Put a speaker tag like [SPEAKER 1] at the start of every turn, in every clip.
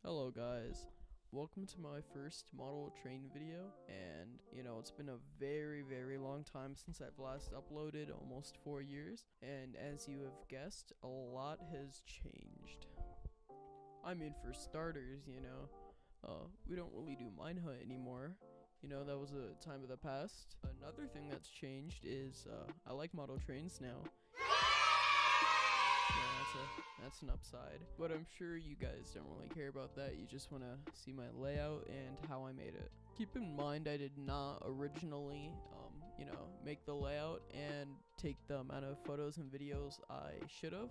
[SPEAKER 1] Hello guys, welcome to my first model train video, and it's been a very long time since I've last uploaded, almost 4 years, and as you have guessed, a lot has changed. I mean, for starters, we don't really do mine hunt anymore. That was a time of the past. Another thing that's changed is I like model trains now. That's an upside, but I'm sure you guys don't really care about that. You just want to see my layout and how I made it. Keep in mind, I did not originally, make the layout and take the amount of photos and videos I should have,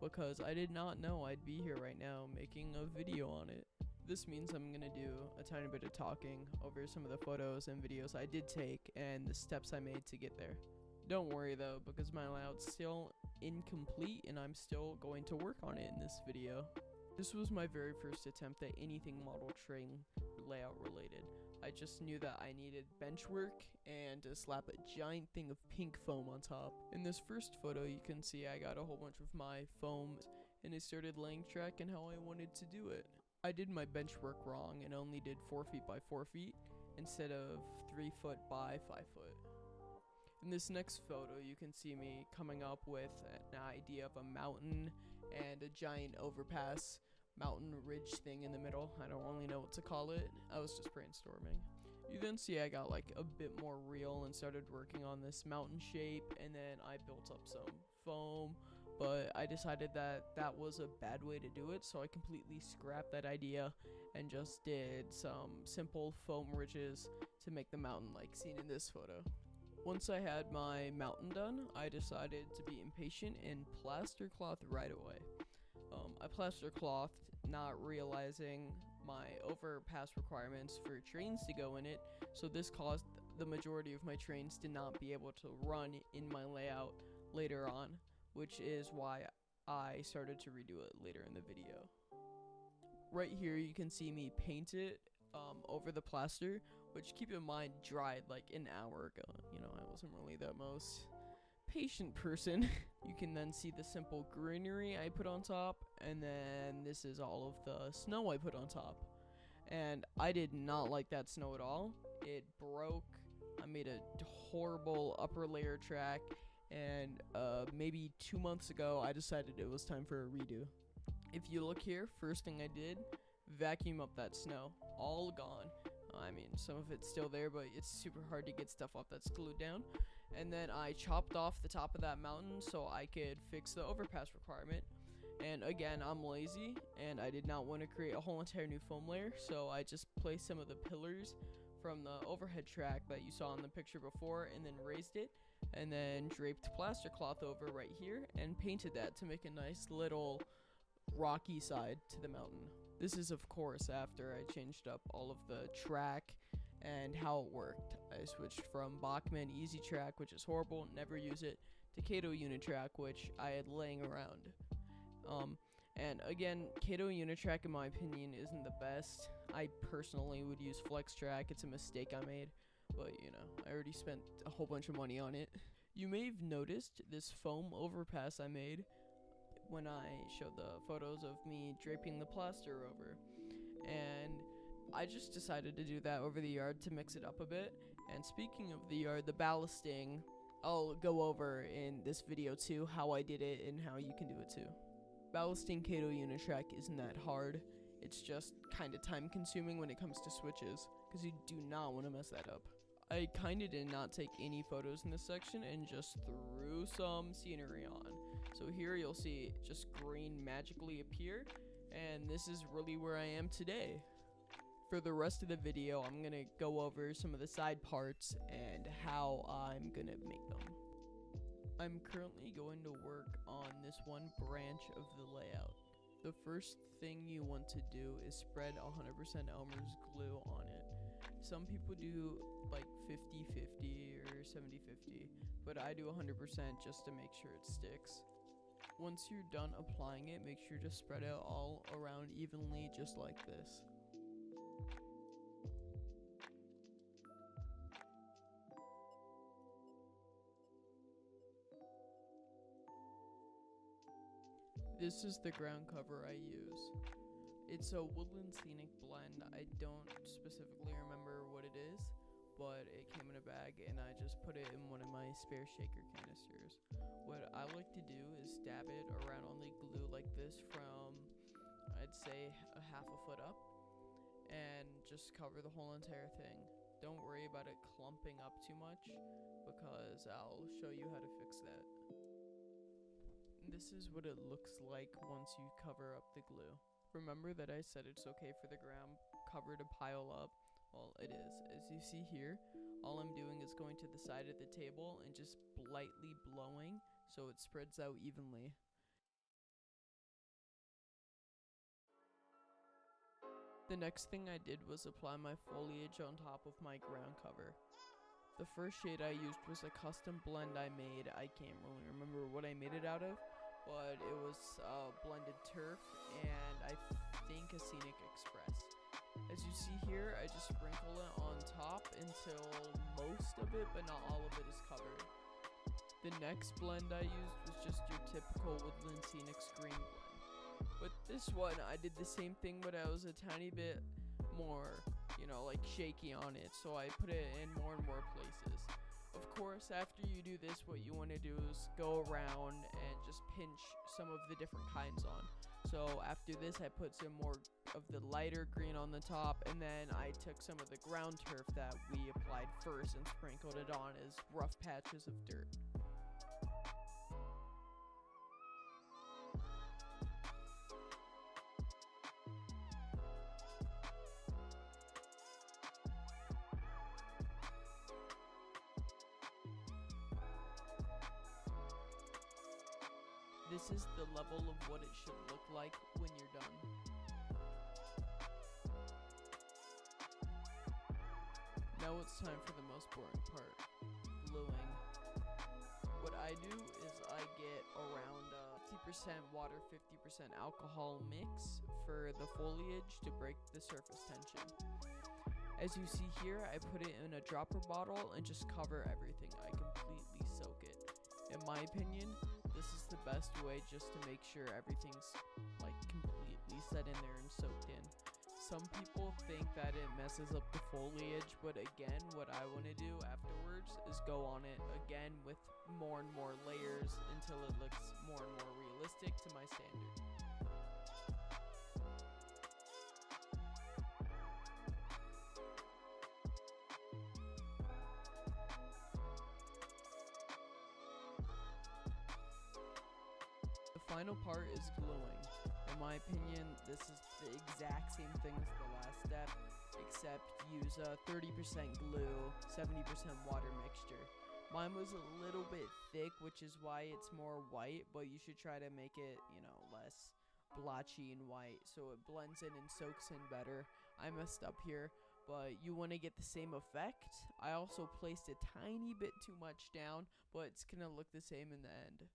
[SPEAKER 1] because I did not know I'd be here right now making a video on it. This means I'm gonna do a tiny bit of talking over some of the photos and videos I did take and the steps I made to get there. Don't worry though, because my layout's still incomplete and I'm still going to work on it in this video. This was my very first attempt at anything model train layout related. I just knew that I needed bench work and to slap a giant thing of pink foam on top. In this first photo, you can see I got a whole bunch of my foam and I started laying track on how I wanted to do it. I did my bench work wrong and only did 4 feet by 4 feet instead of 3 foot by 5 foot. In this next photo, you can see me coming up with an idea of a mountain and a giant overpass mountain ridge thing in the middle. I don't really know what to call it. I was just brainstorming. You then see I got like a bit more real and started working on this mountain shape, and then I built up some foam, but I decided that that was a bad way to do it, so I completely scrapped that idea and just did some simple foam ridges to make the mountain like seen in this photo. Once I had my mountain done, I decided to be impatient and plaster cloth right away. I plaster clothed, not realizing my overpass requirements for trains to go in it, so this caused the majority of my trains to not be able to run in my layout later on, which is why I started to redo it later in the video. Right here you can see me paint it over the plaster, which, keep in mind, dried like an hour ago. I wasn't really the most patient person. You can then see the simple greenery I put on top, and then this is all of the snow I put on top. And I did not like that snow at all. It broke. I made a horrible upper layer track, and maybe 2 months ago I decided it was time for a redo. If you look here, first thing I did, vacuum up that snow. All gone. I mean, some of it's still there, but it's super hard to get stuff off that's glued down. And then I chopped off the top of that mountain so I could fix the overpass requirement. And again, I'm lazy and I did not want to create a whole entire new foam layer, so I just placed some of the pillars from the overhead track that you saw in the picture before and then raised it, and then draped plaster cloth over right here and painted that to make a nice little rocky side to the mountain. This is of course after I changed up all of the track and how it worked. I switched from Bachmann Easy Track, which is horrible, never use it, to Kato Unitrack, which I had laying around. And again, Kato Unitrack in my opinion isn't the best. I personally would use Flex Track. It's a mistake I made, but I already spent a whole bunch of money on it. You may have noticed this foam overpass I made when I showed the photos of me draping the plaster over, and I just decided to do that over the yard to mix it up a bit. And speaking of the yard, the ballasting, I'll go over in this video too how I did it and how you can do it too. Ballasting Kato Unitrack isn't that hard, it's just kinda time consuming when it comes to switches, because you do not want to mess that up. I kinda did not take any photos in this section and just threw some scenery on. So here you'll see just green magically appear, and this is really where I am today. For the rest of the video, I'm gonna go over some of the side parts and how I'm gonna make them. I'm currently going to work on this one branch of the layout. The first thing you want to do is spread 100% Elmer's glue on it. Some people do like 50-50 or 70-50, but I do 100% just to make sure it sticks. Once you're done applying it, make sure to spread it all around evenly, just like this. This is the ground cover I use. It's a woodland scenic blend. I don't specifically remember what it is, but it came in a bag and I just put it in one of my spare shaker canisters. What I like to do is dab it around on the glue like this from, I'd say, a half a foot up, and just cover the whole entire thing. Don't worry about it clumping up too much, because I'll show you how to fix that. This is what it looks like once you cover up the glue. Remember that I said it's okay for the ground cover to pile up? Well, it is. As you see here, all I'm doing is going to the side of the table and just lightly blowing so it spreads out evenly. The next thing I did was apply my foliage on top of my ground cover. The first shade I used was a custom blend I made. I can't really remember what I made it out of, but it was blended turf and I think a scenic express. As you see here, I just sprinkle it on top until most of it, but not all of it, is covered. The next blend I used was just your typical woodland scenic green blend. With this one, I did the same thing, but I was a tiny bit more, like shaky on it, so I put it in more and more places. Of course, after you do this, what you want to do is go around and just pinch some of the different kinds on. So after this, I put some more of the lighter green on the top, and then I took some of the ground turf that we applied first and sprinkled it on as rough patches of dirt. This is the level of what it should look like when you're done. Now it's time for the most boring part, gluing. What I do is I get around 50% water, 50% alcohol mix for the foliage to break the surface tension. As you see here, I put it in a dropper bottle and just cover everything. I completely soak it. In my opinion, this is the best way just to make sure everything's like completely set in there and soaked in. Some people think that it messes up the foliage, but again, what I want to do afterwards is go on it again with more and more layers until it looks more and more realistic to my standard. The final part is gluing. In my opinion, this is the exact same thing as the last step, except use 30% glue, 70% water mixture. Mine was a little bit thick, which is why it's more white, but you should try to make it, less blotchy and white so it blends in and soaks in better. I messed up here, but you want to get the same effect. I also placed a tiny bit too much down, but it's going to look the same in the end.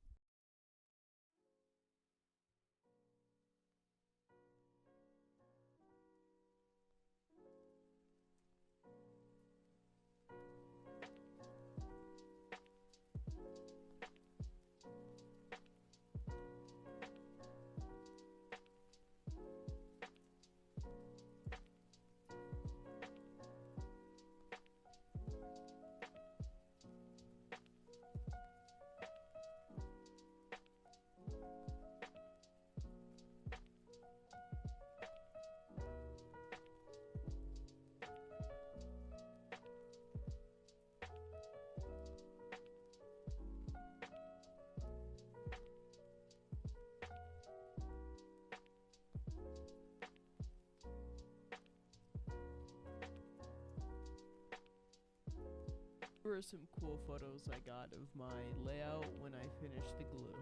[SPEAKER 1] Here are some cool photos I got of my layout when I finished the glue.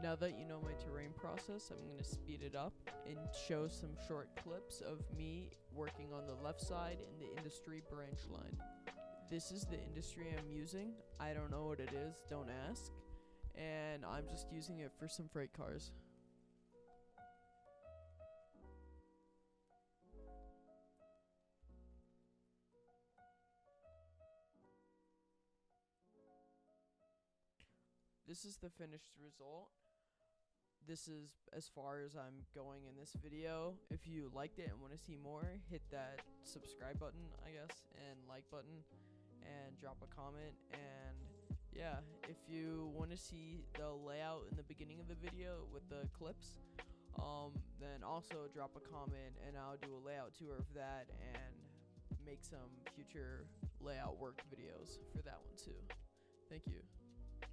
[SPEAKER 1] Now that you know my terrain process, I'm going to speed it up and show some short clips of me working on the left side in the industry branch line. This is the industry I'm using. I don't know what it is, don't ask. And I'm just using it for some freight cars. this is the finished result. This is as far as I'm going in this video. If you liked it and want to see more, hit that subscribe button, I guess, and like button, and drop a comment. And yeah, if you want to see the layout in the beginning of the video with the clips, then also drop a comment and I'll do a layout tour of that and make some future layout work videos for that one too. Thank you.